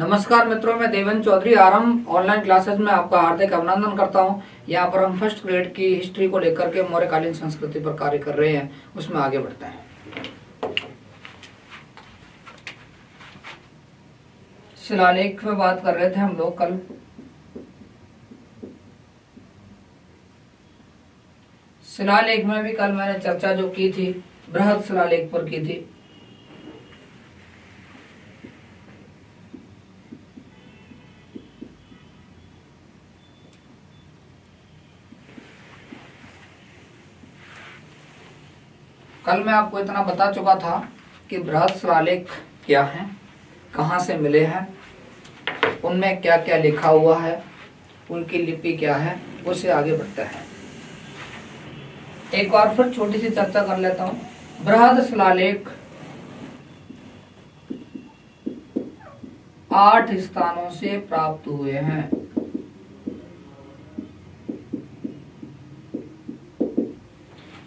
नमस्कार मित्रों, मैं देवेंद्र चौधरी आरंभ ऑनलाइन क्लासेस में आपका हार्दिक अभिनंदन करता हूं। यहाँ पर हम फर्स्ट ग्रेड की हिस्ट्री को लेकर के मौर्यकालीन संस्कृति पर कार्य कर रहे हैं, उसमें आगे बढ़ते हैं। शिलालेख में बात कर रहे थे हम लोग कल। शिलालेख में भी कल मैंने चर्चा जो की थी बृहद शिलालेख पर की थी। कल मैं आपको इतना बता चुका था कि बृहद शिलालेख क्या है, कहाँ से मिले हैं, उनमें क्या क्या लिखा हुआ है, उनकी लिपि क्या है, उससे आगे बढ़ते हैं। एक बार फिर छोटी सी चर्चा कर लेता हूँ। बृहद शिलालेख 8 स्थानों से प्राप्त हुए हैं।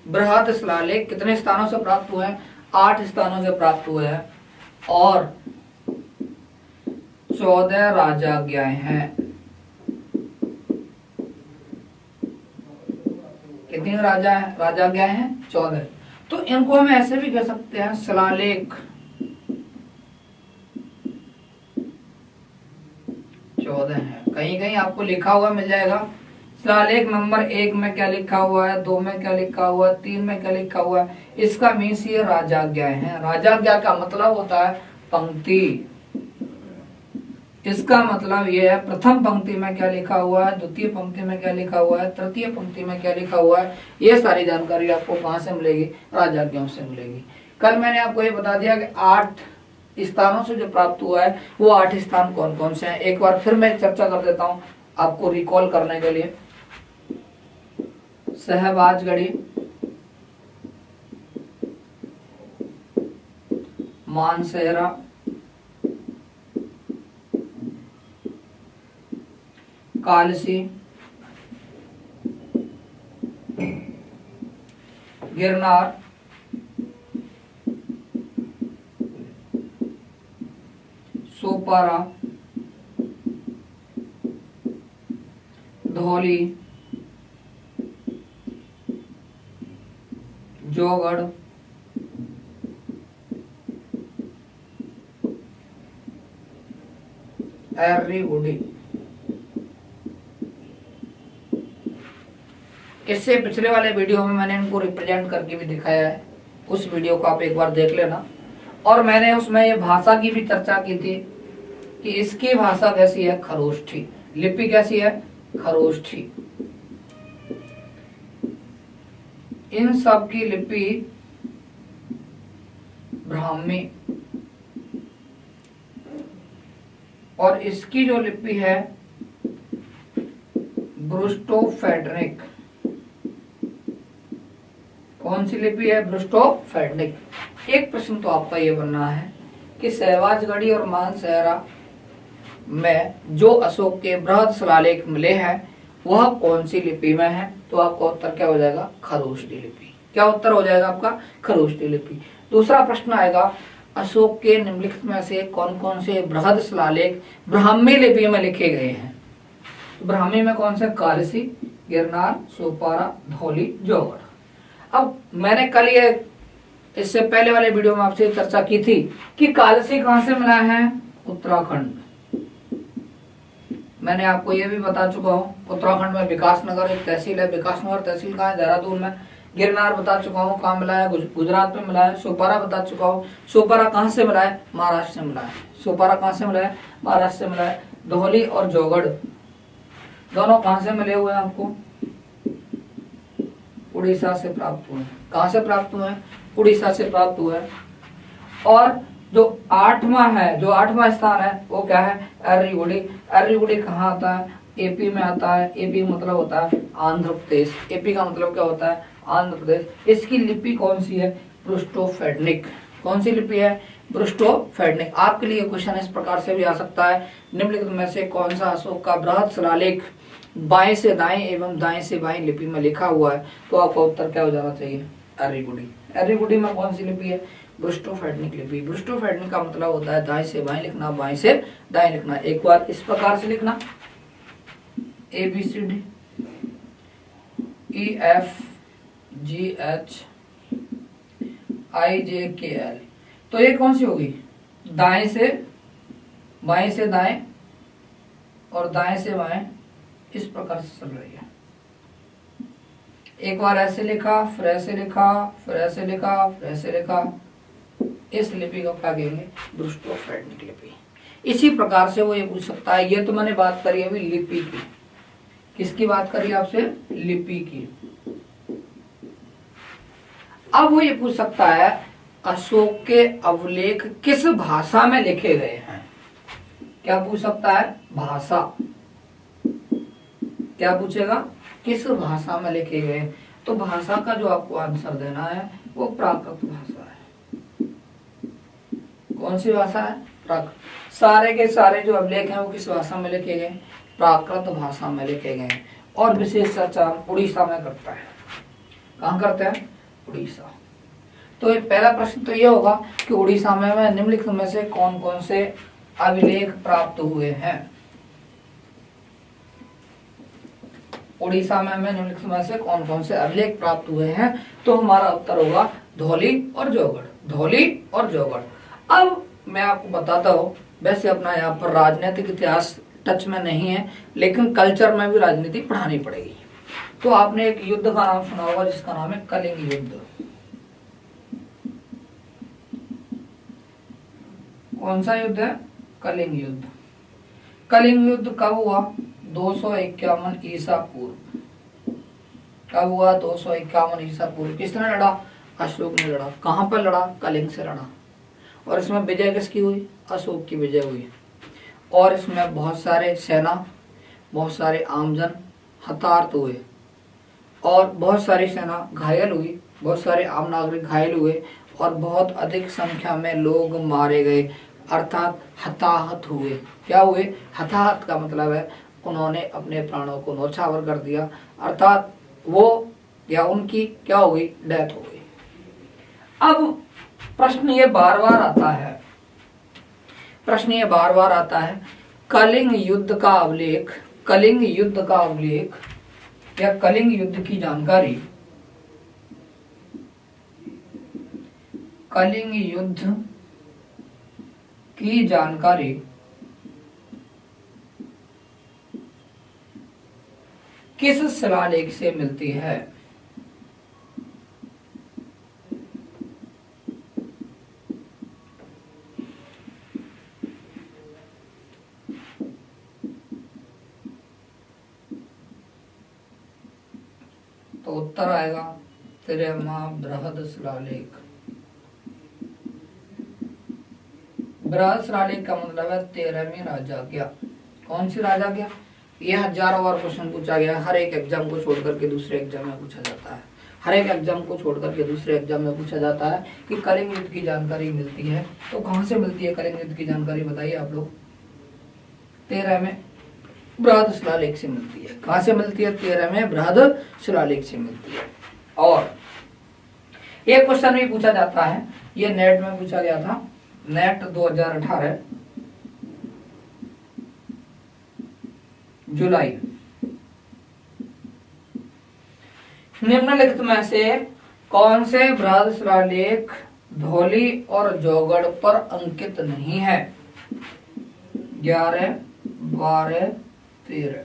बृहद शिलालेख कितने स्थानों से प्राप्त हुए हैं? 8 स्थानों से प्राप्त हुए हैं और 14 राजाज्ञाएं हैं। कितनी राजाज्ञाएं हैं? 14। तो इनको हम ऐसे भी कह सकते हैं शिलालेख 14 है। कहीं कहीं आपको लिखा हुआ मिल जाएगा शिलालेख नंबर 1 में क्या लिखा हुआ है, 2 में क्या लिखा हुआ है, 3 में क्या लिखा हुआ है। इसका मीन्स ये राजाज्ञाएं हैं। राजाज्ञा का मतलब होता है पंक्ति। इसका मतलब ये है प्रथम पंक्ति में क्या लिखा हुआ है, द्वितीय पंक्ति में क्या लिखा हुआ है, तृतीय पंक्ति में क्या लिखा हुआ है। ये सारी जानकारी आपको कहाँ से मिलेगी? राजाज्ञाओं से मिलेगी। कल मैंने आपको ये बता दिया कि 8 स्थानों से जो प्राप्त हुआ है वो 8 स्थान कौन कौन से हैं। एक बार फिर मैं चर्चा कर देता हूँ आपको रिकॉल करने के लिए। सहबाजगढ़ी, मानसेहरा, कालसी, गिरनार, सोपारा, धौली, जोगढ़, एर्रीगुडी। इससे पिछले वाले वीडियो में मैंने इनको रिप्रेजेंट करके भी दिखाया है, उस वीडियो को आप एक बार देख लेना। और मैंने उसमें ये भाषा की भी चर्चा की थी कि इसकी भाषा कैसी है? खरोष्ठी। लिपि कैसी है? खरोष्ठी। इन सब की लिपि ब्राह्मी और इसकी जो लिपि है ब्रूस्टोफेडनिक। कौन सी लिपि है? ब्रूस्टोफेडनिक। एक प्रश्न तो आपका ये बनना है कि सहबाजगढ़ी और मानसेहरा में जो अशोक के बृहद शिलालेख मिले हैं वह कौन सी लिपि में है? तो आपका उत्तर क्या हो जाएगा? खरोष्ठी लिपि। क्या उत्तर हो जाएगा आपका? खरोष्ठी लिपि। दूसरा प्रश्न आएगा अशोक के निम्नलिखित में से कौन कौन से बृहद शिलालेख ब्राह्मी लिपि में लिखे गए हैं? तो ब्राह्मी में कौन से? कालसी, गिरनार, सोपारा, धौली, जोगढ़। अब मैंने कल ये इससे पहले वाले वीडियो में आपसे चर्चा की थी कि कालसी कहां से मिला है? उत्तराखंड। मैंने आपको ये भी बता चुका हूँ उत्तराखंड में विकासनगर एक तहसील है। विकासनगर तहसील कहाँ है? देहरादून में। गिरनार बता चुका हूँ कहाँ मिला है? गुजरात में मिला है। सोपारा बता चुका हूँ। सोपारा कहाँ से मिला है? महाराष्ट्र से मिला है। सोपारा कहाँ से मिला है? महाराष्ट्र से मिला है। धौली और जोगढ़ दोनों कहाँ से मिले हुए हैं? आपको उड़ीसा से प्राप्त हुए। कहाँ से प्राप्त हुए? उड़ीसा से प्राप्त हुए। और जो 8वां स्थान है वो क्या है? एर्रीगुडी। एर्रीगुडी कहाँ आता है? एपी में आता है। एपी मतलब होता है आंध्र प्रदेश। एपी का मतलब क्या होता है? आंध्र प्रदेश। इसकी लिपि कौन सी है? ब्रूस्टोफेडनिक। कौन सी लिपि है? ब्रूस्टोफेडनिक। आपके लिए क्वेश्चन इस प्रकार से भी आ सकता है, निम्नलिखित में से कौन सा अशोक का बृहद शिलालेख बाएं से दाएं एवं दाएं से बाएं लिपि में लिखा हुआ है? तो आपका उत्तर क्या हो जाना चाहिए? एर्रीगुडी। एर्रीगुडी में कौन सी लिपि है? ब्रुस्टोफैडनिक लिपि। ब्रुस्टोफैडनिक का मतलब होता है दाएं से बाएं लिखना, बाएं से दाएं लिखना। एक बार इस प्रकार से लिखना, ABCD EFGHIJKL। तो ये कौन सी होगी? दाएं से बाएं से दाएं और दाएं से बाएं, इस प्रकार से चल रही है। एक बार ऐसे लिखा, फिर ऐसे लिखा, फिर ऐसे लिखा, फिर ऐसे लिखा। इस लिपि को क्या कहेंगे? ब्रुस्टोफैडनिक लिपि। इसी प्रकार से वो ये पूछ सकता है, ये तो मैंने बात करी अभी लिपि की। किसकी बात करी आपसे? लिपि की। अब वो ये पूछ सकता है अशोक के अवलेख किस भाषा में लिखे गए हैं। क्या पूछ सकता है? भाषा। क्या पूछेगा? किस भाषा में लिखे गए। तो भाषा का जो आपको आंसर देना है वो प्राकृत भाषा है। कौन सी भाषा है? प्राकृत। सारे के सारे जो अभिलेख हैं वो किस भाषा में लिखे गए? प्राकृत भाषा में लिखे गए। और विशेष चर्चा उड़ीसा में करता है। कहाँ करते हैं? उड़ीसा। तो ये पहला प्रश्न तो ये होगा कि उड़ीसा में निम्नलिखित में से कौन कौन से अभिलेख प्राप्त हुए हैं। उड़ीसा में निम्नलिखित में से कौन कौन से अभिलेख प्राप्त हुए हैं। तो हमारा उत्तर होगा धौली और जौगढ़। धौली और जौगढ़। अब मैं आपको बताता हूँ, वैसे अपना यहाँ पर राजनीतिक इतिहास टच में नहीं है, लेकिन कल्चर में भी राजनीति पढ़ानी पड़ेगी। तो आपने एक युद्ध का नाम सुना होगा जिसका नाम है कलिंग युद्ध। कौन सा युद्ध है? कलिंग युद्ध। कलिंग युद्ध कब हुआ? 251 ईसा पूर्व। कब हुआ? 251 ईसा पूर्व। किसने लड़ा? अशोक ने लड़ा। कहां पर लड़ा? कलिंग से लड़ा। और इसमें विजय किसकी हुई? अशोक की विजय हुई। और इसमें बहुत सारे सेना, बहुत सारे आमजन हताहत हुए और बहुत सारी सेना घायल हुई, बहुत सारे आम नागरिक घायल हुए और बहुत अधिक संख्या में लोग मारे गए, अर्थात हताहत हुए। क्या हुए? हताहत का मतलब है उन्होंने अपने प्राणों को न्यौछावर कर दिया, अर्थात वो या उनकी क्या हो गई? डेथ हो गई। अब प्रश्न ये बार बार आता है, प्रश्न ये बार बार आता है, कलिंग युद्ध का अभिलेख, कलिंग युद्ध का अभिलेख या कलिंग युद्ध की जानकारी, कलिंग युद्ध की जानकारी किस शिलालेख से मिलती है? तो उत्तर आएगा 13वां बृहद शिलालेख। बृहद शिलालेख का मतलब है 13वीं राजाज्ञा। कौन सी राजाज्ञा? यह हजारों बार क्वेश्चन पूछा गया, हर एक एग्जाम को छोड़ करके दूसरे एग्जाम में पूछा जाता है। हर एक एग्जाम को छोड़ करके दूसरे एग्जाम में पूछा जाता है कि कलिंग युद्ध की जानकारी मिलती है। तो कहां से मिलती है कलिंग युद्ध की जानकारी? बताइए आप लोग। 13वें बृहद शिलालेख से मिलती है। कहां से मिलती है? 13वें बृहद शिलालेख से मिलती है। और एक क्वेश्चन भी पूछा जाता है, ये नेट में पूछा गया था, नेट 2018 जुलाई। निम्नलिखित में से कौन से बृहद शिलालेख धौली और जौगढ़ पर अंकित नहीं है? 11, 12, 13।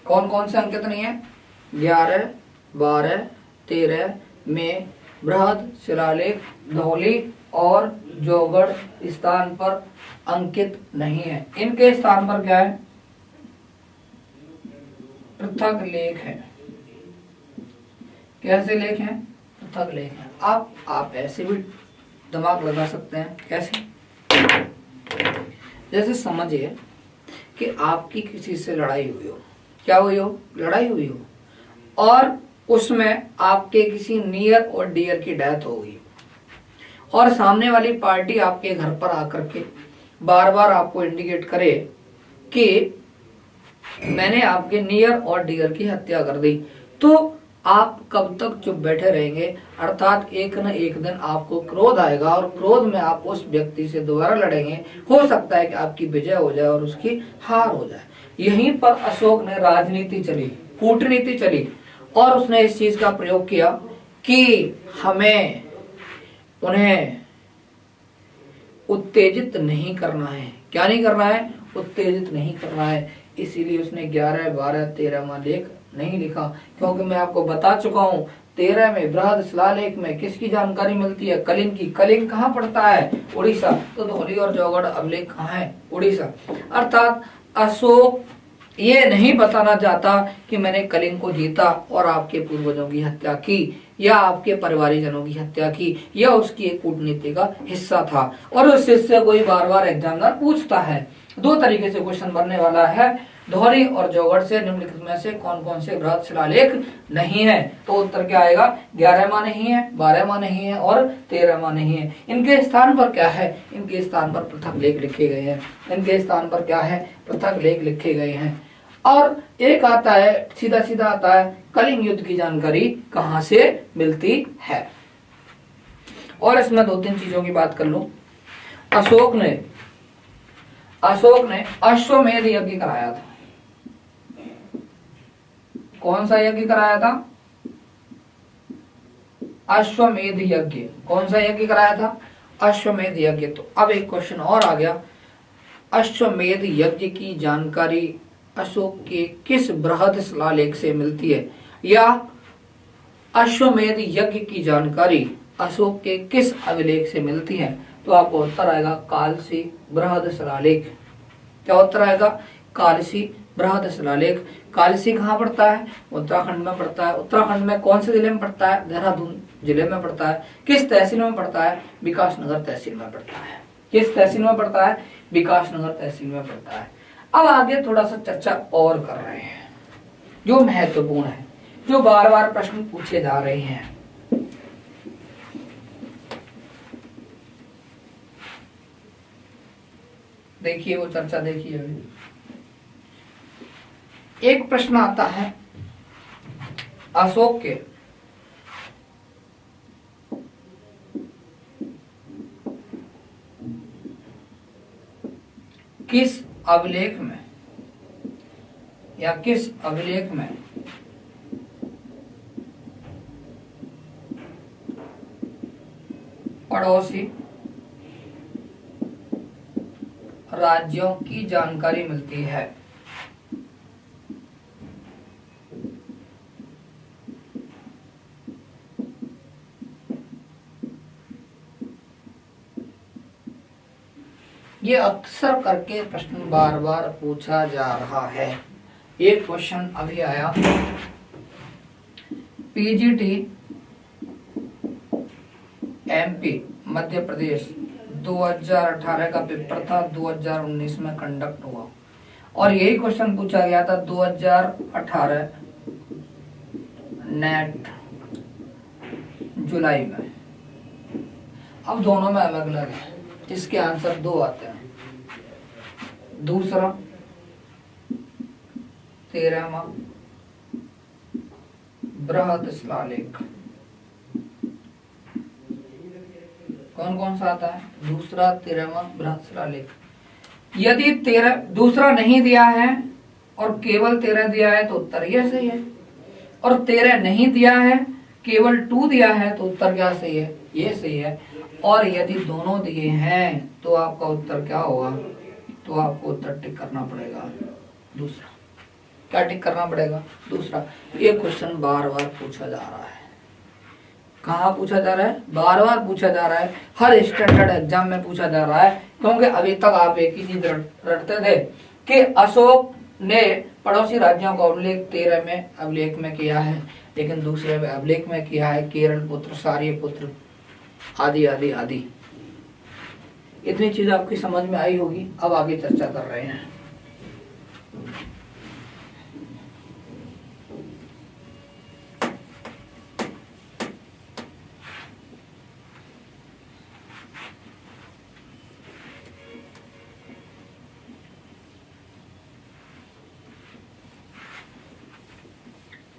कौन कौन से अंकित नहीं है? 11, 12, 13 में बृहद शिलालेख धौली और जौगढ़ स्थान पर अंकित नहीं है। इनके स्थान पर क्या है? पृथक लेख है। कैसे लेख हैं? पृथक लेख हैं। आप ऐसे भी दिमाग लगा सकते हैं। कैसे? जैसे समझिए कि आपकी किसी से लड़ाई हुई हो। क्या हुई हो? लड़ाई हुई हो और उसमें आपके किसी नियर और डियर की डेथ हो गई और सामने वाली पार्टी आपके घर पर आकर के बार बार आपको इंडिकेट करे कि मैंने आपके नियर और डियर की हत्या कर दी। तो आप कब तक चुप बैठे रहेंगे, अर्थात एक न एक दिन आपको क्रोध आएगा और क्रोध में आप उस व्यक्ति से दोबारा लड़ेंगे। हो सकता है कि आपकी विजय हो जाए और उसकी हार हो जाए। यहीं पर अशोक ने राजनीति चली, कूटनीति चली और उसने इस चीज का प्रयोग किया कि हमें उन्हें उत्तेजित नहीं करना है। क्या नहीं करना है? उत्तेजित नहीं करना है। इसीलिए उसने 11, 12, 13वां लेख नहीं लिखा, क्योंकि मैं आपको बता चुका हूं 13 में बृहद शिलालेख में किसकी जानकारी मिलती है? कलिंग की। कलिंग कहाँ पड़ता है? उड़ीसा। तो धौली और जौगढ़ अभिलेख कहाँ है? उड़ीसा। अर्थात अशोक ये नहीं बताना चाहता कि मैंने कलिंग को जीता और आपके पूर्वजों की हत्या की या आपके परिवारीजनों की हत्या की, यह उसकी एक कूटनीति का हिस्सा था। और उस हिस्से को ही बार बार एग्जामिनर पूछता है। दो तरीके से क्वेश्चन बनने वाला है, धौली और जौगढ़ से निम्नलिखित में से कौन कौन से बृहद शिलालेख नहीं है? तो उत्तर क्या आएगा? 11वां नहीं है, 12वां नहीं है और 13वां नहीं है। इनके स्थान पर क्या है? इनके स्थान पर पृथक लेख लिखे गए हैं। इनके स्थान पर क्या है? पृथक लेख लिखे गए हैं। और एक आता है, सीधा सीधा आता है, कलिंग युद्ध की जानकारी कहां से मिलती है। और इसमें दो तीन चीजों की बात कर लूं। अशोक ने अश्वमेध यज्ञ कराया था। कौन सा यज्ञ कराया था? अश्वमेध यज्ञ। कौन सा यज्ञ कराया था? अश्वमेध यज्ञ। तो अब एक क्वेश्चन और आ गया, अश्वमेध यज्ञ की जानकारी अशोक के किस बृहद शिलालेख से मिलती है, या अश्वमेध यज्ञ की जानकारी अशोक के किस अभिलेख से मिलती है? तो आपको उत्तर आएगा कालसी बृहद शिलालेख। क्या उत्तर आएगा? कालसी बृहद शिलालेख। कालसी कहाँ पड़ता है? उत्तराखंड में पड़ता है। उत्तराखंड में कौन से जिले में पड़ता है? देहरादून जिले में पड़ता है। किस तहसील में पड़ता है? विकासनगर तहसील में पड़ता है। किस तहसील में पड़ता है? विकासनगर तहसील में पड़ता है। अब आगे थोड़ा सा चर्चा और कर रहे हैं जो महत्वपूर्ण है, जो बार बार प्रश्न पूछे जा रहे हैं। देखिए वो चर्चा देखिए। अभी एक प्रश्न आता है, अशोक के किस अभिलेख में या किस अभिलेख में पड़ोसी राज्यों की जानकारी मिलती है? ये अक्सर करके प्रश्न बार बार पूछा जा रहा है। ये क्वेश्चन अभी आया, पीजीटी एमपी मध्य प्रदेश 2018 का पेपर था, 2019 में कंडक्ट हुआ और यही क्वेश्चन पूछा गया था 2018 नेट जुलाई में। अब दोनों में अलग अलग है, इसके आंसर दो आते हैं। दूसरा 13वां बृहद शिलालेख। कौन कौन सा आता है? दूसरा 13वां बृहद शिलालेख। यदि 13 दूसरा नहीं दिया है और केवल 13 दिया है तो उत्तर ये सही है, और 13 नहीं दिया है केवल 2 दिया है तो उत्तर क्या सही है? ये सही है। और यदि दोनों दिए हैं तो आपका उत्तर क्या होगा? तो आपको उत्तर टिक करना पड़ेगा दूसरा। क्या टिक करना पड़ेगा? दूसरा। ये क्वेश्चन बार बार पूछा जा रहा है। कहाँ पूछा जा रहा है? बार बार पूछा जा रहा है, हर स्टैंडर्ड एग्जाम में पूछा जा रहा है। क्योंकि अभी तक आप एक ही चीज रटते थे कि अशोक ने पड़ोसी राज्यों का उल्लेख 13 में अभिलेख में किया है, लेकिन दूसरे अभिलेख में किया है केरल पुत्र, सारी पुत्र, आदि आदि आदि। इतनी चीज आपकी समझ में आई होगी। अब आगे चर्चा कर रहे हैं।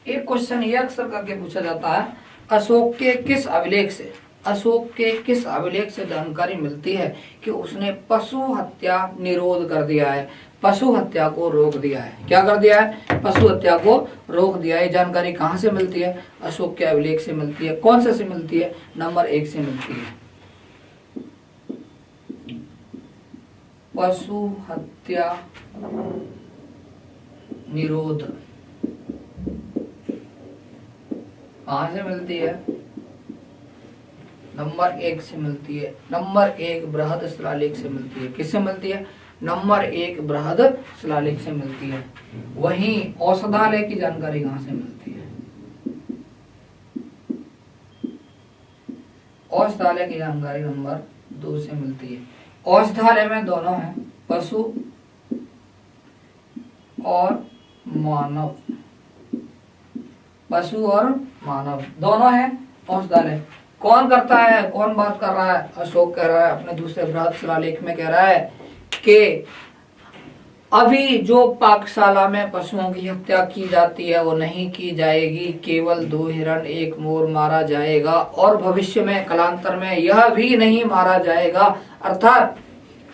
एक क्वेश्चन ये अक्सर करके पूछा जाता है, अशोक के किस अभिलेख से, अशोक के किस अभिलेख से जानकारी मिलती है कि उसने पशु हत्या निरोध कर दिया है, पशु हत्या को रोक दिया है। क्या कर दिया है? पशु हत्या को रोक दिया है। जानकारी कहाँ से मिलती है? अशोक के अभिलेख से मिलती है। कौन से मिलती है? नंबर 1 से मिलती है। पशु हत्या निरोध कहाँ से मिलती है? नंबर 1 से मिलती है। नंबर 1 बृहद शिलालेख से मिलती है। किससे मिलती है? नंबर 1 बृहद शिलालेख से मिलती है। वहीं औषधालय की जानकारी कहाँ से मिलती है? औषधालय की जानकारी नंबर 2 से मिलती है। औषधालय में दोनों हैं, पशु और मानव, पशु और मानव दोनों हैं औषधालय। कौन करता है, कौन बात कर रहा है? अशोक कह रहा है अपने दूसरे बृहद शिलालेख में, कह रहा है कि अभी जो पाकशाला में पशुओं की हत्या की जाती है वो नहीं की जाएगी, केवल 2 हिरण 1 मोर मारा जाएगा और भविष्य में कालांतर में यह भी नहीं मारा जाएगा। अर्थात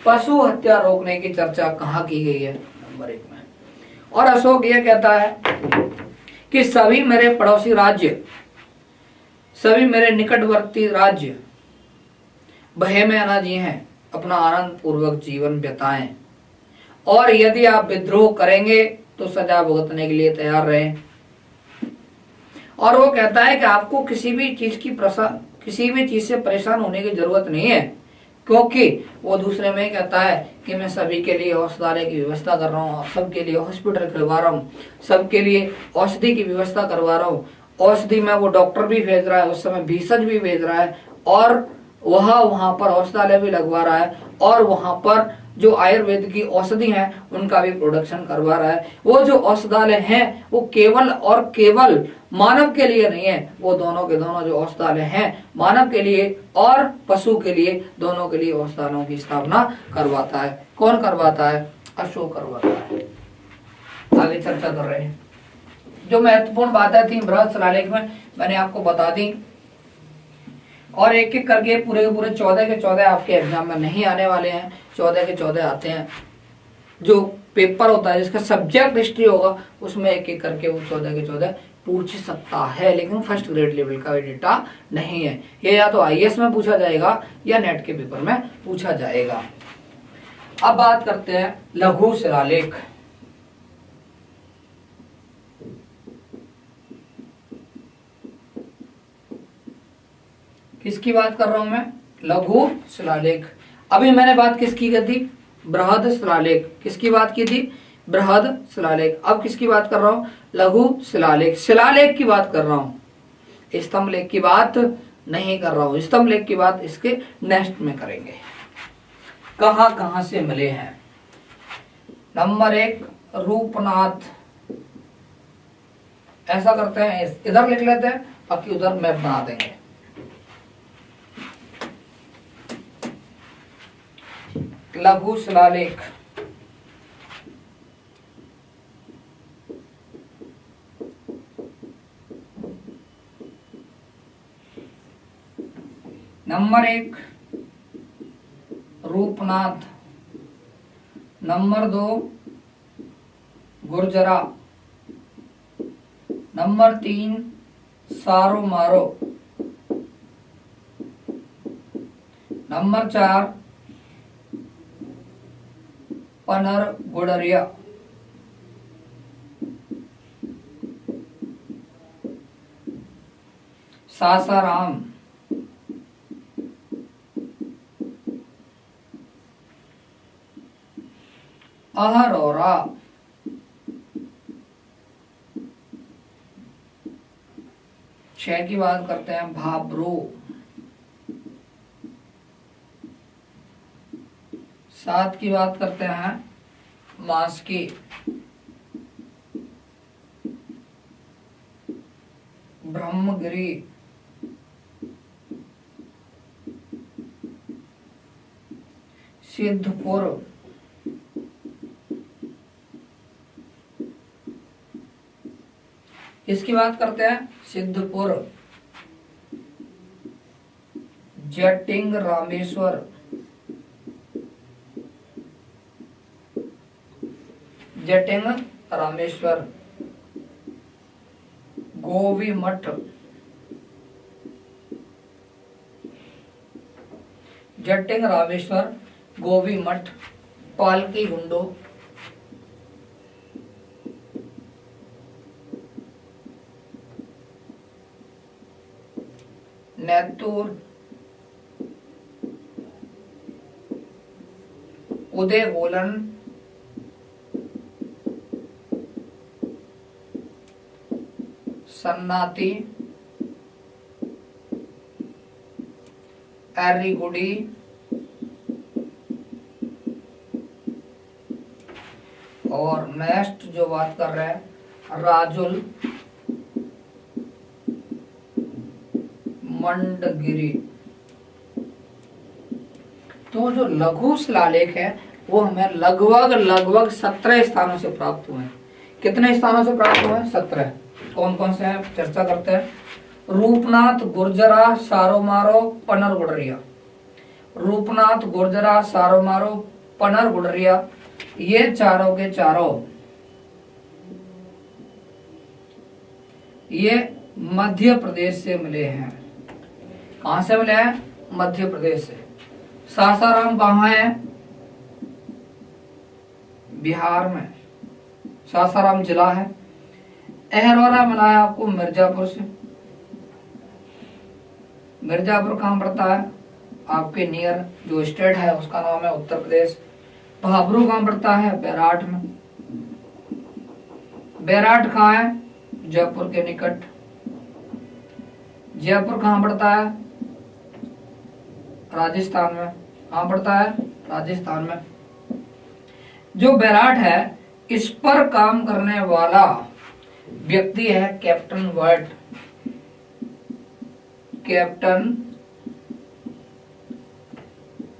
पशु हत्या रोकने की चर्चा कहाँ की गई है? नंबर 1 में। और अशोक ये कहता है कि सभी मेरे पड़ोसी राज्य, सभी मेरे निकटवर्ती राज्य भय में न जिएं, अपना आनंद पूर्वक जीवन बिताएं, और यदि आप विद्रोह करेंगे तो सजा भुगतने के लिए तैयार रहें। और वो कहता है कि आपको किसी भी चीज से परेशान होने की जरूरत नहीं है, क्योंकि वो दूसरे में कहता है कि मैं सभी के लिए औषधालय की व्यवस्था कर रहा हूँ, सबके लिए हॉस्पिटल खुलवा रहा हूँ, सबके लिए औषधि की व्यवस्था करवा रहा हूँ। औषधि में वो डॉक्टर भी भेज रहा है, उस समय भेषज भी भेज रहा है, और वह वहां पर औषधालय भी लगवा रहा है, और वहां पर जो आयुर्वेद की औषधि हैं उनका भी प्रोडक्शन करवा रहा है। वो जो औषधालय हैं वो केवल और केवल मानव के लिए नहीं है, वो दोनों के दोनों जो औषधालय हैं मानव के लिए और पशु के लिए, दोनों के लिए औषधालयों की स्थापना करवाता है। कौन करवाता है? अशोक करवाता है। आगे चर्चा कर रहे हैं। जो महत्वपूर्ण बातें थी बृहद शिलालेख में मैंने आपको बता दी, और एक एक करके पूरे के पूरे 14 के 14 आपके एग्जाम में नहीं आने वाले हैं, 14 के 14 आते हैं। जो पेपर होता है जिसका सब्जेक्ट हिस्ट्री होगा उसमें एक एक करके वो 14 के 14 पूछ सकता है, लेकिन फर्स्ट ग्रेड लेवल का डेटा नहीं है। ये या तो आईएएस में पूछा जाएगा या नेट के पेपर में पूछा जाएगा। अब बात करते हैं लघु शिलालेख। किसकी बात कर रहा हूं मैं? लघु शिलालेख। अभी मैंने बात किसकी की थी? बृहद शिलालेख। किसकी बात की थी? बृहद शिलालेख। अब किसकी बात कर रहा हूं? लघु शिलालेख। शिलालेख की बात कर रहा हूं, स्तंभ लेख की बात नहीं कर रहा हूं। स्तंभ लेख की बात इसके नेक्स्ट में करेंगे। कहां कहां से मिले हैं? नंबर 1 रूपनाथ। ऐसा करते हैं, इधर लिख लेते हैं, बाकी उधर मैप बना देंगे। लघु शिलालेख number 1 Rupnath, number 2 Gujarra, number 3 Saru मारो, नंबर 4 पनर गुडरिया, सासाराम, अहरोरा, छह की बात करते हैं भाबरू, 7 की बात करते हैं मास्की, 'ब्रह्मगिरी, सिद्धपुर, इसकी बात करते हैं सिद्धपुर, जटिंग रामेश्वर, जटिंग रामेश्वर, गोवी मठ, जटिंग रामेश्वर, गोवी मठ, पालकी गुंडो, नैतूर, उदय गोलन, सन्नाती, एर्रीगुडी, और नेक्स्ट जो बात कर रहे हैं राजुल, मंडगिरी। तो जो लघु शिलालेख है वो हमें लगभग 17 स्थानों से प्राप्त हुए हैं। कितने स्थानों से प्राप्त हुए हैं? 17। कौन कौन से हैं चर्चा करते हैं। रूपनाथ, गुर्जरा, सारोमारो, पनर गुडरिया। रूपनाथ, गुर्जरा, सारोमारो, पनर गुडरिया, ये चारों के चारों ये मध्य प्रदेश से मिले हैं। कहां से मिले हैं? मध्य प्रदेश से। सासाराम कहाँ है? बिहार में, सासाराम जिला है। अहरौरा मिला है आपको मिर्जापुर से। मिर्जापुर कहाँ पड़ता है? आपके नियर जो स्टेट है उसका नाम है उत्तर प्रदेश। भाबरू कहाँ पड़ता है? बैराठ में। बैराठ कहाँ है? जयपुर के निकट। जयपुर कहाँ पड़ता है? राजस्थान में। कहाँ पड़ता है? राजस्थान में। जो बैराठ है इस पर काम करने वाला व्यक्ति है कैप्टन वर्ट।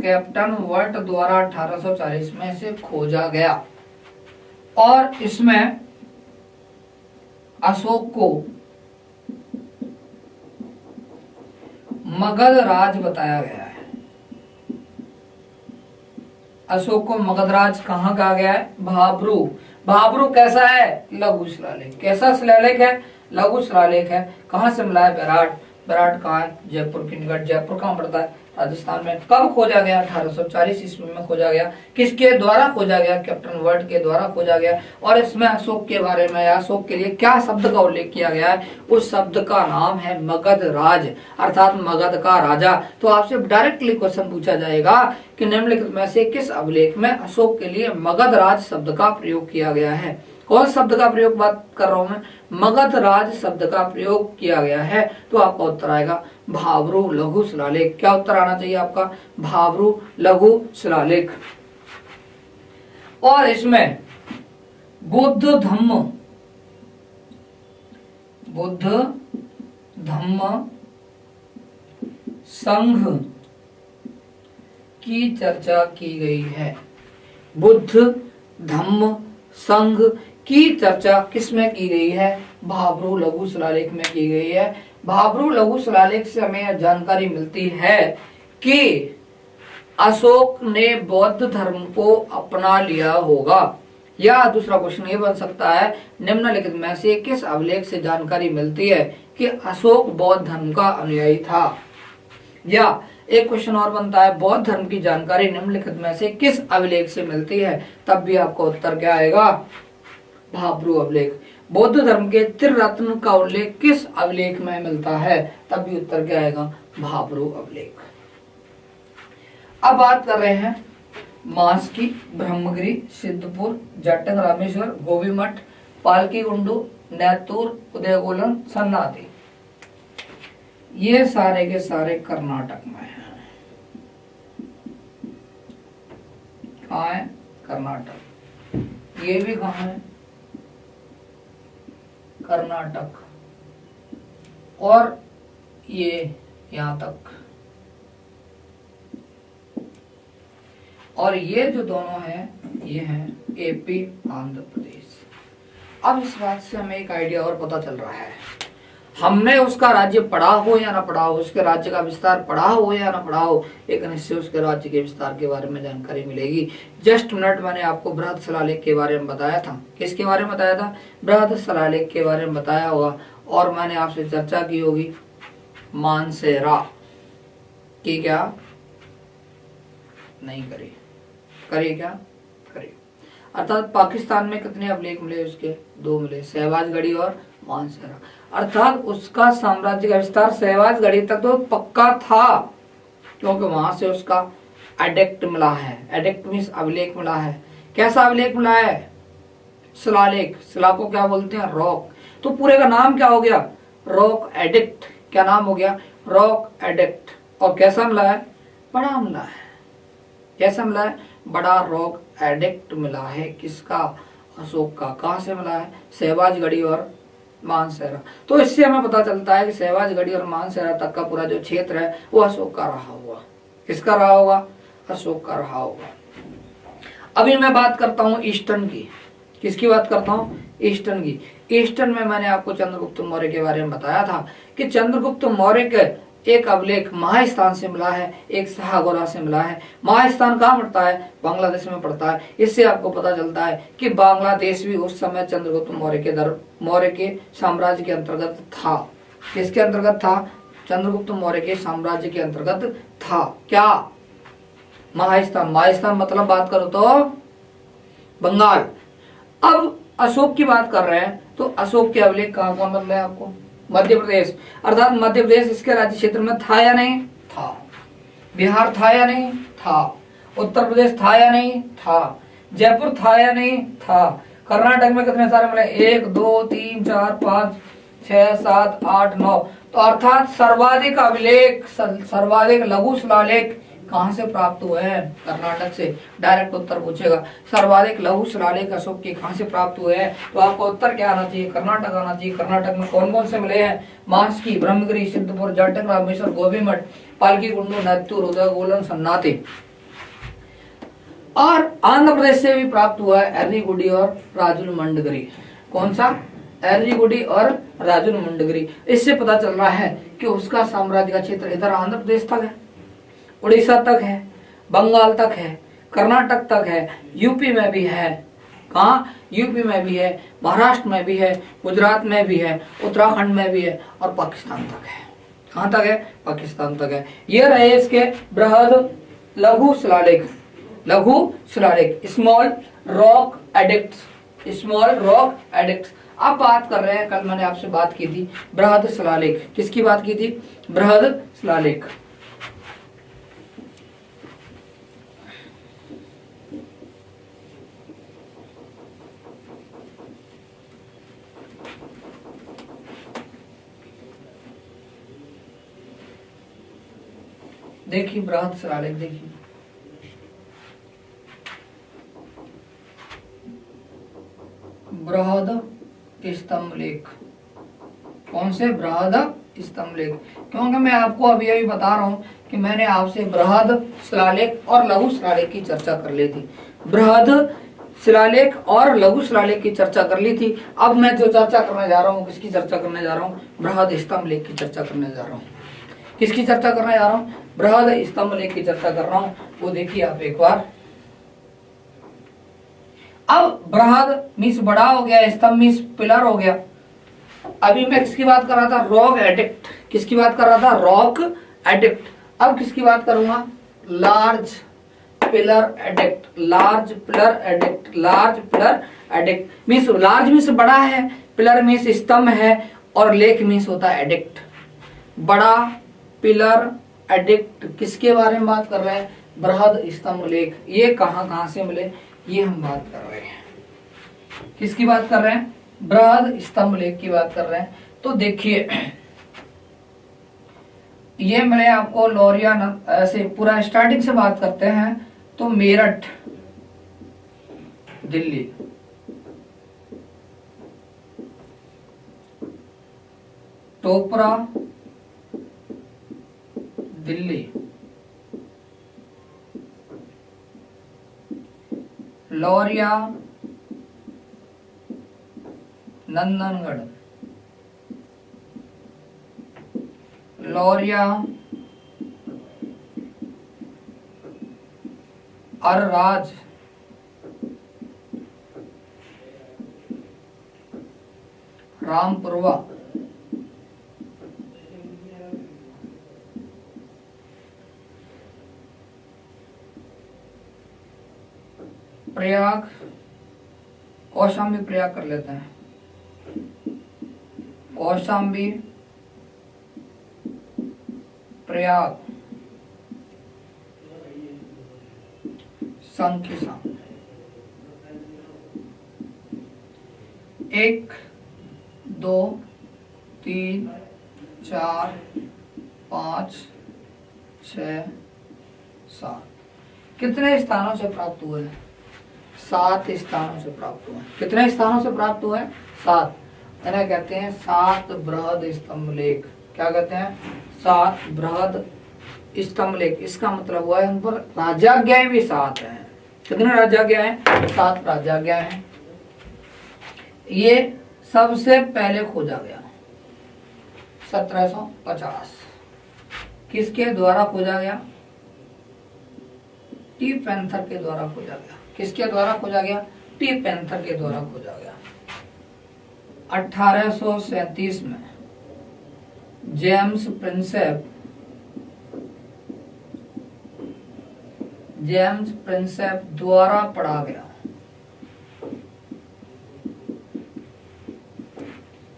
कैप्टन वर्ट द्वारा 1840 में से खोजा गया और इसमें अशोक को मगध राज बताया गया है। अशोक को मगध राज कहाँ कहा गया है? भाबरू। भाबरू कैसा है? लघु शिलालेख। कैसा शिलालेख है? लघु शिलालेख है। कहाँ से मिला है? बैराठ। बैराठ कहाँ है? जयपुर के निकट। जयपुर कहाँ पड़ता है? राजस्थान में। कब खोजा गया? 1840 ईस्वी में खोजा गया। किसके द्वारा खोजा गया? कैप्टन वर्ट के द्वारा खोजा गया। और इसमें अशोक के बारे में, अशोक के लिए क्या शब्द का उल्लेख किया गया है? उस शब्द का नाम है मगध राज, अर्थात मगध का राजा। तो आपसे डायरेक्टली क्वेश्चन पूछा जाएगा कि निम्नलिखित में से किस अभिलेख में अशोक के लिए मगध राज शब्द का प्रयोग किया गया है? कौन शब्द का प्रयोग बात कर रहा हूं मैं? मगध राज शब्द का प्रयोग किया गया है। तो आपका उत्तर आएगा भाबरू लघु शिलालेख। क्या उत्तर आना चाहिए आपका? भाबरू लघु शिलालेख। और इसमें बुद्ध धम्म संघ की चर्चा की गई है। बुद्ध धम्म संघ की चर्चा किसमें की गई है? भाबरू लघु शिलालेख में की गई है। भाबरू लघु शिलालेख से हमें यह जानकारी मिलती है कि अशोक ने बौद्ध धर्म को अपना लिया होगा। या दूसरा क्वेश्चन ये बन सकता है, निम्नलिखित में से किस अभिलेख से जानकारी मिलती है कि अशोक बौद्ध धर्म का अनुयायी था? या एक क्वेश्चन और बनता है, बौद्ध धर्म की जानकारी निम्नलिखित में से किस अभिलेख से मिलती है? तब भी आपका उत्तर क्या आएगा? भाबरू अभिलेख। बौद्ध धर्म के त्रिरत्न का उल्लेख किस अभिलेख में मिलता है? तब भी उत्तर क्या आएगा? भाबरू अभिलेख। अब बात कर रहे हैं मांस की। ब्रह्मगिरी, सिद्धपुर, जटिंग रामेश्वर, गोभी मठ, पालकी गुंडू, नैतूर, उदयगोलन, सन्नाती, ये सारे के सारे कर्नाटक में हैं। कहाँ है? कर्नाटक। ये भी कहाँ है? कर्नाटक। और ये यहां तक। और ये जो दोनों हैं ये हैं एपी आंध्र प्रदेश। अब इस बात से हमें एक आइडिया और पता चल रहा है, हमने उसका राज्य पढ़ा हो या ना पढ़ा हो, उसके राज्य का विस्तार पढ़ा हो या ना पढ़ा हो, एक निश्चय उसके राज्य के विस्तार के बारे में जानकारी मिलेगी। जस्ट मिनट मैंने आपको बृहद शिलालेख के बारे में बताया था। किसके बारे में बताया था? बृहद शिलालेख के बारे में बताया होगा। और मैंने आपसे चर्चा की होगी मानसेरा की, क्या नहीं करी? करिए, क्या करिए। अर्थात पाकिस्तान में कितने अभिलेख मिले उसके? 2 मिले, सहवाजगढ़ी और मानसेरा। अर्थात उसका साम्राज्य का विस्तार सहवाजगढ़ी तक तो पक्का था, क्योंकि वहां से उसका एडिक्ट मिला है। एडिक्ट मीन्स अभिलेख मिला है। कैसा अभिलेख मिला है? शिलालेख। शिला को क्या बोलते हैं? रॉक। तो पूरे का नाम क्या हो गया? Rock edict. क्या नाम हो गया? Rock edict. और कैसा मिला है? बड़ा मिला है। कैसा मिला है? बड़ा रॉक एडिक्ट मिला है। किसका? अशोक का। कहां से मिला है? सहवाजगढ़ी और मानसेरा। तो इससे हमें पता चलता है कि सहवाजगढ़ी और मानसेरा तक का पूरा जो क्षेत्र है वो अशोक का रहा होगा। किसका रहा होगा? अशोक का रहा होगा। अभी मैं बात करता हूं ईस्टर्न की। किसकी बात करता हूं? ईस्टर्न की। ईस्टर्न में मैंने आपको चंद्रगुप्त मौर्य के बारे में बताया था कि चंद्रगुप्त मौर्य के एक अभिलेख महास्थान से मिला है, एक शाहगोरा से मिला है। महास्थान कहाँ पड़ता है? बांग्लादेश में पड़ता है। इससे आपको पता चलता है कि बांग्लादेश भी उस समय चंद्रगुप्त मौर्य के साम्राज्य के अंतर्गत था। किसके अंतर्गत था? चंद्रगुप्त मौर्य के साम्राज्य के अंतर्गत था। क्या? महास्थान। महास्थान मतलब बात करो तो बंगाल। अब अशोक की बात कर रहे हैं तो अशोक के अभिलेख कहाँ कहाँ मिल रहे हैं आपको? मध्य प्रदेश। अर्थात मध्य प्रदेश इसके राज्य क्षेत्र में था या नहीं था? बिहार था या नहीं था? उत्तर प्रदेश था या नहीं था? जयपुर था या नहीं था? कर्नाटक में कितने सारे मिले? 1 2 3 4 5 6 7 8 9। तो अर्थात सर्वाधिक अभिलेख, सर्वाधिक लघु शिलालेख कहां से प्राप्त हुए हैं? कर्नाटक से। डायरेक्ट उत्तर पूछेगा सर्वाधिक लघु शिलालेख अशोक के कहां से प्राप्त हुए हैं, तो आपको उत्तर क्या आना चाहिए? कर्नाटक आना चाहिए। कर्नाटक में कौन कौन से मिले हैं? मास्की, ब्रह्मगिरी, सिद्धपुर, जाटक, रामेश्वर, गोबीमठ, पालकी कुंडू, नत्तूर, उदयगोलन, सन्नाथी। और आंध्र प्रदेश से भी प्राप्त हुआ है एर्रीगुडी और राजुल मंडगिरी। कौन सा? एर्रीगुडी और राजुल मंडगिरी। इससे पता चल रहा है कि उसका साम्राज्य का क्षेत्र इधर आंध्र प्रदेश तक है, उड़ीसा तक है, बंगाल तक है, कर्नाटक तक है, यूपी में भी है। कहाँ? यूपी में भी है, महाराष्ट्र में भी है, गुजरात में भी है, उत्तराखंड में भी है और पाकिस्तान तक है। कहाँ तक है? पाकिस्तान तक है। ये रहे इसके बृहद लघु शिलालेख। लघु शिलालेख, small rock addicts. Small rock addicts. अब बात कर रहे हैं, कल मैंने आपसे बात की थी बृहद शिलालेख। किसकी बात की थी? बृहद शिलालेख। देखिए बृहद शिलालेख, देखिए बृहद स्तंभ लेख। कौन से? बृहद स्तंभ लेख। क्योंकि मैं आपको अभी अभी बता रहा हूं कि मैंने आपसे बृहद शिलालेख और लघु शिलालेख की चर्चा कर ली थी। बृहद शिलालेख और लघु शिलालेख की चर्चा कर ली थी। अब मैं जो चर्चा करने जा रहा हूँ, किसकी चर्चा करने जा रहा हूँ? बृहद स्तंभ लेख की चर्चा करने जा रहा हूँ। किसकी चर्चा करने जा रहा हूँ? बृहद स्तंभ लेख की चर्चा कर रहा हूँ। वो देखिए आप एक बार। अब बृहद मीन्स बड़ा हो गया, स्तंभ मीन्स पिलर हो गया। अभी मैं किसकी बात कर रहा था? Rock edict. किसकी बात कर रहा था? Rock edict. अब किसकी बात करूंगा? Large pillar addict. Large pillar addict. Large pillar addict means large means बड़ा है, पिलर मीन्स स्तंभ है, और लेख मीन्स होता है एडिक्ट। बड़ा पिलर एडिक्ट। किसके बारे में बात कर रहे हैं? बृहद स्तंभ लेख। ये कहां से मिले, ये हम बात कर रहे हैं। किसकी बात कर रहे हैं? बृहद स्तंभ लेख की बात कर रहे हैं। तो देखिए ये मिले आपको लौरिया। ऐसे पूरा स्टार्टिंग से बात करते हैं तो मेरठ दिल्ली, टोपरा दिल्ली, लौरिया नंदनगढ़, लौरिया, अरराज, रामपुरवा, प्रयाग, कौशाम्बी प्रयाग कर लेते हैं, कौशाम्बी प्रयाग, संकिसा। 1 2 3 4 5 6 7 कितने स्थानों से प्राप्त हुए? 7 स्थानों से प्राप्त हुए। कितने स्थानों से प्राप्त हुए? 7। इन्हें कहते हैं 7 बृहद स्तंभ लेख। क्या कहते हैं? 7 बृहद स्तंभ लेख। इसका मतलब हुआ है उन पर राजाज्ञाएं भी 7 हैं। कितने राजाज्ञा हैं? 7 राजाज्ञा हैं। ये सबसे पहले खोजा गया 1750। किसके द्वारा खोजा गया? टी पैंथर के द्वारा खोजा गया। किसके द्वारा खोजा गया? टी पैंथर के द्वारा खोजा गया। 1837 में जेम्स प्रिंसेप द्वारा पढ़ा गया।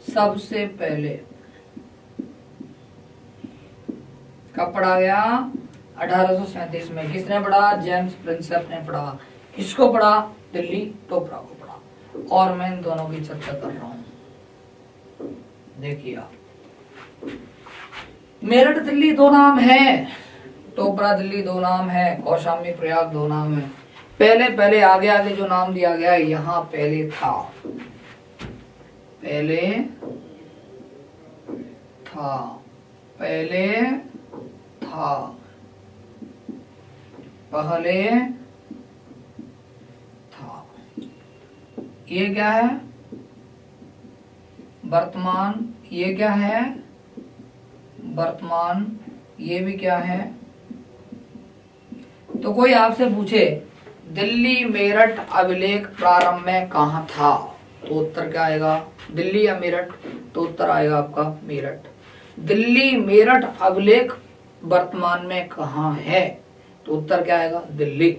सबसे पहले कब पढ़ा गया? 1837 में। किसने पढ़ा? जेम्स प्रिंसेप ने पढ़ा। किसको पढ़ा? दिल्ली टोपरा को पढ़ा। और मैं इन दोनों की चर्चा कर रहा हूं। देखिए आप, मेरठ दिल्ली 2 नाम है, टोपरा दिल्ली 2 नाम है, कौशाम्बी प्रयाग 2 नाम है। पहले आगे जो नाम दिया गया यहाँ पहले था, ये क्या है? वर्तमान। ये क्या है? वर्तमान। ये भी क्या है? तो कोई आपसे पूछे दिल्ली मेरठ अभिलेख प्रारंभ में कहाँ था, तो उत्तर क्या आएगा? दिल्ली या मेरठ? तो उत्तर आएगा आपका मेरठ। दिल्ली मेरठ अभिलेख वर्तमान में कहाँ है, तो उत्तर क्या आएगा? दिल्ली।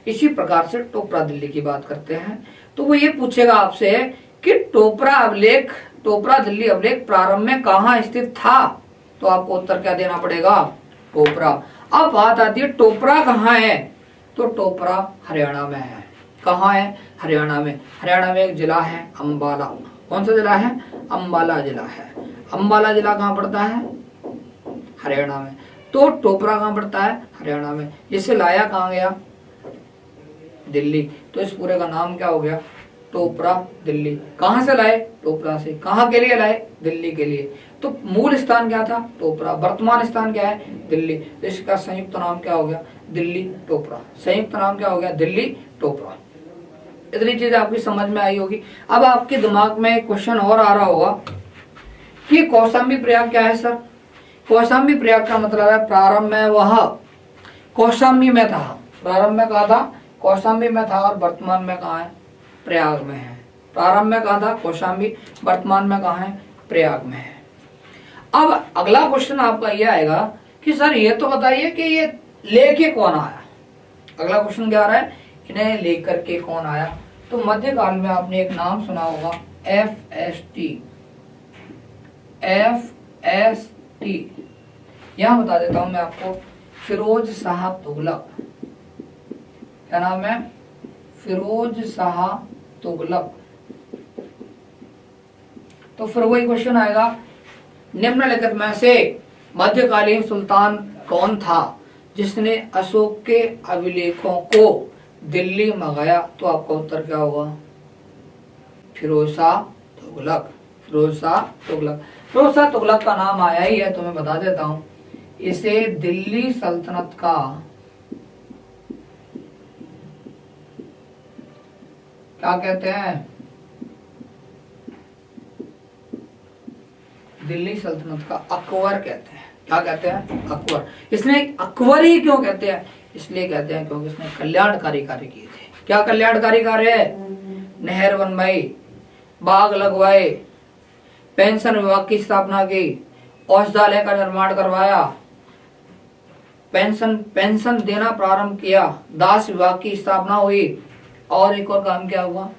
इसी प्रकार से टोपरा दिल्ली की बात करते हैं तो वो ये पूछेगा आपसे कि टोपरा दिल्ली अभिलेख प्रारंभ में कहाँ स्थित था, तो आपको उत्तर क्या देना पड़ेगा? टोपरा। अब बात आती है टोपरा कहाँ है, तो टोपरा हरियाणा में है। कहाँ है? हरियाणा में। हरियाणा में एक जिला है अंबाला। कौन सा जिला है? अंबाला जिला है। अंबाला जिला कहाँ पड़ता है? हरियाणा में। तो टोपरा कहाँ पड़ता है? हरियाणा में। इसे लाया कहाँ गया? दिल्ली। तो इस पूरे का नाम क्या हो गया? टोपरा दिल्ली। कहाँ से लाए? टोपरा से। कहाँ के लिए लाए? दिल्ली के लिए। तो मूल स्थान क्या था? टोपरा। वर्तमान स्थान क्या है? दिल्ली। तो इसका संयुक्त नाम क्या हो गया? दिल्ली टोपरा। संयुक्त नाम क्या हो गया? दिल्ली टोपरा। इतनी चीज आपकी समझ में आई होगी। अब आपके दिमाग में एक क्वेश्चन और आ रहा होगा कि कौशाम्बी प्रयाग क्या है सर? कौशाम्बी प्रयाग का मतलब है प्रारंभ में वह कौशाम्बी में था। प्रारंभ में कहा था? कौशाम्बी में था। और वर्तमान में कहाँ है? प्रयाग में है। प्रारंभ में कहा था? कौशाम्बी। वर्तमान में कहाँ है? प्रयाग में है। अब अगला क्वेश्चन आपका ये आएगा कि सर ये तो बताइए कि ये लेके कौन आया? अगला क्वेश्चन क्या आ रहा है? इन्हें लेकर के कौन आया? तो मध्यकाल में आपने एक नाम सुना होगा, FST। यहां बता देता हूं मैं आपको, फिरोज शाह तुगलक। क्या नाम है? फिरोज शाह तुगलक। तो फिर वही क्वेश्चन आएगा, निम्नलिखित में से मध्यकालीन सुल्तान कौन था जिसने अशोक के अभिलेखों को दिल्ली मंगाया? तो आपका उत्तर क्या होगा? फिरोज शाह तुगलक। फिरोज शाह तुगलक। फिरोज शाह तुगलक का नाम आया ही है तो मैं बता देता हूं, इसे दिल्ली सल्तनत का क्या कहते हैं? दिल्ली सल्तनत का अकबर कहते हैं। क्या कहते हैं? अकबर। इसने अकबर ही क्यों कहते हैं? इसलिए कहते हैं क्योंकि इसने कल्याणकारी कार्य किए थे। क्या कल्याणकारी कार्य है? नहर बनवाई, बाग लगवाए, पेंशन विभाग की स्थापना की, औषधालय का निर्माण करवाया, पेंशन देना प्रारंभ किया, दास विभाग की स्थापना हुई, और एक और काम क्या हुआ?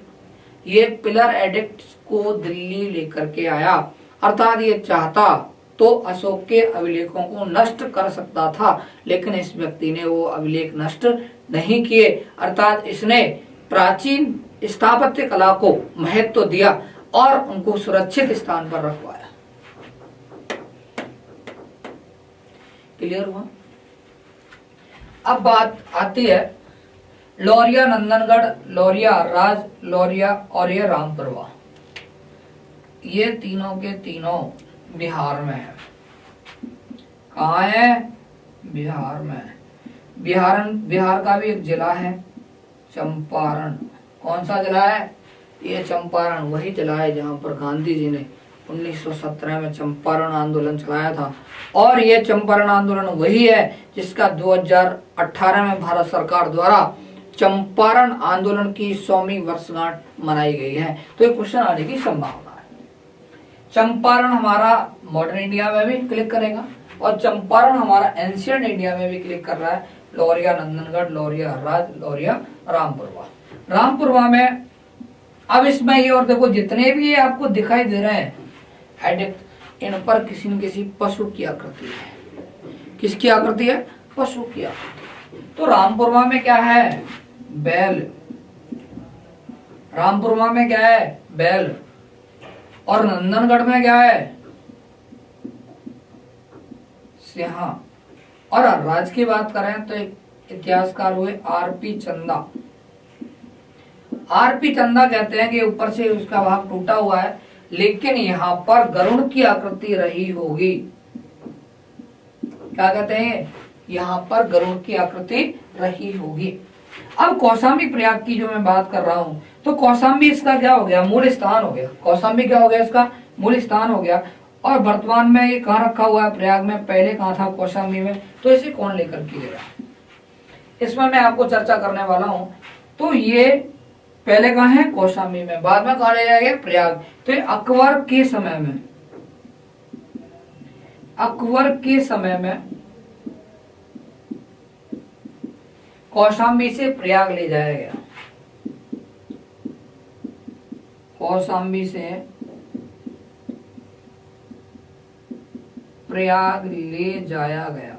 ये पिलर एडिक्ट को दिल्ली लेकर के आया। अर्थात ये चाहता तो अशोक के अभिलेखों को नष्ट कर सकता था, लेकिन इस व्यक्ति ने वो अभिलेख नष्ट नहीं किए। अर्थात इसने प्राचीन स्थापत्य कला को महत्व दिया और उनको सुरक्षित स्थान पर रखवाया। क्लियर हुआ? अब बात आती है लौरिया नंदनगढ़, लौरिया राज, लौरिया और ये रामपुरवा। ये तीनों के तीनों बिहार में है। कहाँ है? बिहार में। बिहार का भी एक जिला है चंपारण। कौन सा जिला है? ये चंपारण वही जिला है जहाँ पर गांधी जी ने 1917 में चंपारण आंदोलन चलाया था। और ये चंपारण आंदोलन वही है जिसका 2018 में भारत सरकार द्वारा चंपारण आंदोलन की 100वीं वर्षगांठ मनाई गई है। तो ये क्वेश्चन आने की संभावना है। चंपारण हमारा मॉडर्न इंडिया में भी क्लिक करेगा और चंपारण हमारा एंशियंट इंडिया में भी क्लिक कर रहा है। लौरिया नंदनगढ़, लौरिया राज, लौरिया रामपुरवा। रामपुरवा में अब इसमें ये और देखो जितने भी ये आपको दिखाई दे रहे हैं एडिक्ट, इन पर किसी न किसी पशु की आकृति है। किसकी आकृति है? पशु की आकृति। तो रामपुरवा में क्या है? बैल। रामपुरवा में क्या है? बैल। और नंदनगढ़ में क्या है? सिंह। और राज्य की बात करें तो एक इतिहासकार हुए आरपी चंदा। आरपी चंदा कहते हैं कि ऊपर से उसका भाग टूटा हुआ है, लेकिन यहाँ पर गरुड़ की आकृति रही होगी। क्या कहते हैं? यहाँ पर गरुड़ की आकृति रही होगी। अब कौशाम्बी प्रयाग की जो मैं बात कर रहा हूँ, तो कौशाम्बी इसका क्या हो गया? मूल स्थान हो गया। कौशाम्बी क्या हो गया? इसका मूल स्थान हो गया। और वर्तमान में ये कहाँ रखा हुआ है? प्रयाग में। पहले कहाँ था? कौशाम्बी में। तो इसे कौन लेकर के गया? इसमें मैं आपको चर्चा करने वाला हूँ। तो ये पहले कहाँ है? कौशाम्बी में। बाद में कहाँ ले जाएगा? प्रयाग। तो ये अकबर के समय में, अकबर के समय में कौशाम्बी से प्रयाग ले जाया गया। कौशाम्बी से प्रयाग ले जाया गया।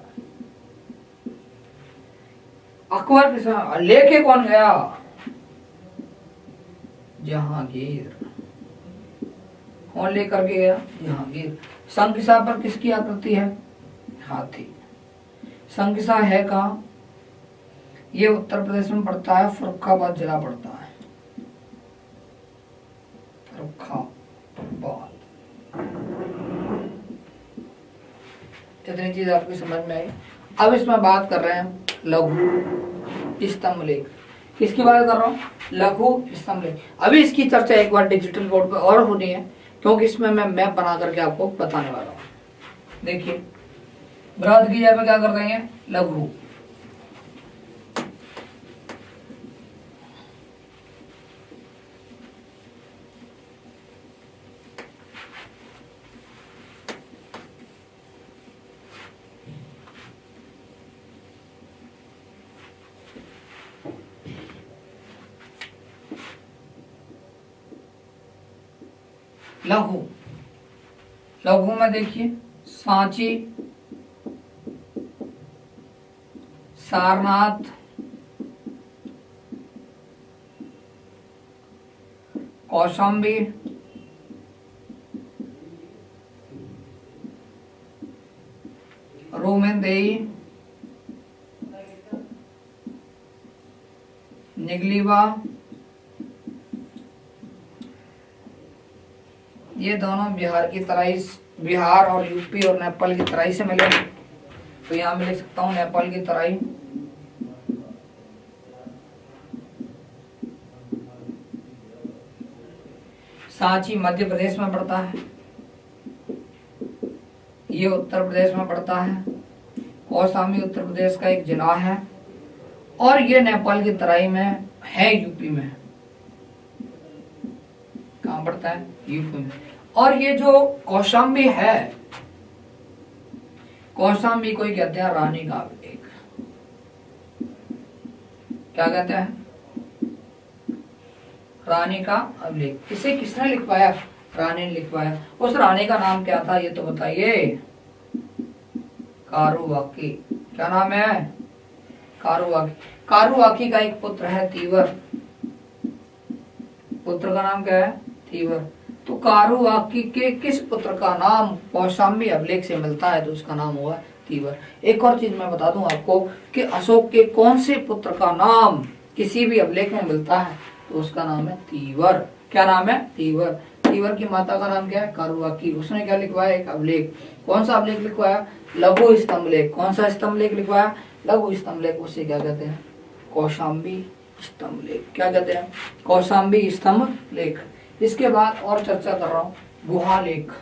अकबर के समय लेके कौन गया? जहांगीर। कौन लेकर के गया? जहांगीर। शंखिसा पर किसकी आकृति है? हाथी। शंखिसा है कहाँ? ये उत्तर प्रदेश में पड़ता है, फर्रुखाबाद जिला पड़ता है। फर्रुखाबाद। इतनी चीज आपकी समझ में आई। अब इसमें बात कर रहे हैं लघु स्तंभ लेख। किसकी बात कर रहा हूँ? लघु स्तंभ लेख। अभी इसकी चर्चा एक बार डिजिटल बोर्ड पे और होनी है, क्योंकि इसमें मैं मैप बना करके आपको बताने वाला हूँ। देखिए, बृहद की जगह क्या कर देंगे? लघु। लघु। लघु में देखिए सांची, सारनाथ, कौशाम्बी, रोमेंदेई, निगलीवा, ये दोनों बिहार की तराई, बिहार और यूपी और नेपाल की तराई से मिले। तो यहाँ मैं लिख सकता हूँ नेपाल की तराई, सांची मध्य प्रदेश में पड़ता है, ये उत्तर प्रदेश में पड़ता है। कौशाम्बी उत्तर प्रदेश का एक जिला है और ये नेपाल की तराई में है, यूपी में। कहाँ पड़ता है? यूपी में। और ये जो कौशाम्बी है, कौशाम्बी को ही कहते हैं रानी का अभिलेख। क्या कहते हैं? रानी का अभिलेख। इसे किसने लिखवाया? रानी ने लिखवाया। उस रानी का नाम क्या था ये तो बताइए। कारुवाकी। क्या नाम है? कारुवाकी। कारुवाकी का एक पुत्र है तीवर। पुत्र का नाम क्या है? तीवर। तो कारुवाकी के किस पुत्र का नाम कौशाम्बी अभिलेख से मिलता है? तो उसका नाम हुआ तीवर। एक और चीज मैं बता दूं आपको कि अशोक के कौन से पुत्र का नाम किसी भी अभिलेख में मिलता है तो उसका नाम है तीवर। क्या नाम है? तीवर। तीवर की माता का नाम क्या है? कारुवाकी। उसने क्या लिखवाया? एक अभिलेख। कौन सा अभिलेख लिखवाया? लघु स्तंभलेख। कौन सा स्तंभलेख लिखवाया? लघु स्तंभलेख। उसे क्या कहते हैं? कौशाम्बी स्तंभलेख। क्या कहते हैं? कौशाम्बी स्तंभलेख। इसके बाद और चर्चा कर रहा हूं, गुहालेख।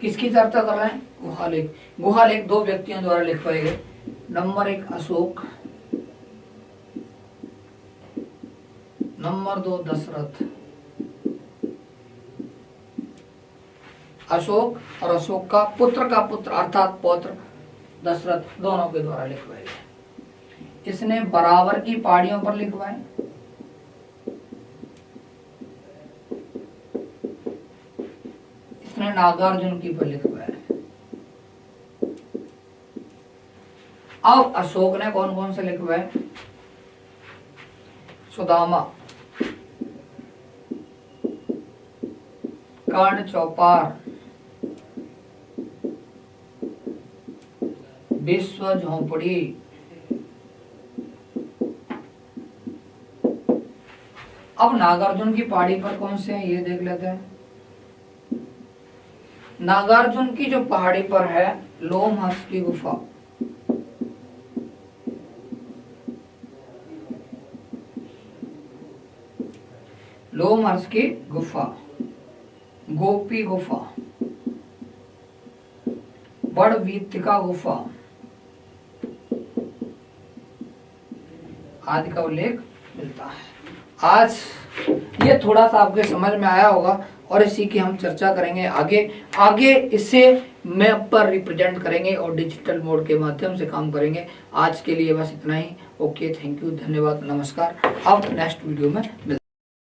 किसकी चर्चा कर रहे हैं? गुहालेख। गुहालेख दो व्यक्तियों द्वारा लिखवाए गए। Number 1 Ashok, number 2 Dasharath. अशोक और अशोक का पुत्र अर्थात पौत्र दशरथ, दोनों के द्वारा लिखवाए गए। इसने बराबर की पहाड़ियों पर लिखवाए। इसने नागार्जुन की पर लिखवाया। अब अशोक ने कौन कौन से लिखवाए? सुदामा, कर्ण चौपार, विश्व झोंपड़ी, अब नागार्जुन की पहाड़ी पर कौन से हैं ये देख लेते हैं। नागार्जुन की जो पहाड़ी पर है लोमहर्ष की गुफा, लोमहर्ष की गुफा, गोपी गुफा, बड़वीतिका गुफा आदि का उल्लेख मिलता है। आज ये थोड़ा सा आपके समझ में आया होगा और इसी की हम चर्चा करेंगे आगे इसे मैप पर रिप्रेजेंट करेंगे और डिजिटल मोड के माध्यम से काम करेंगे। आज के लिए बस इतना ही। ओके, थैंक यू, धन्यवाद, नमस्कार। अब नेक्स्ट वीडियो में मिलते हैं।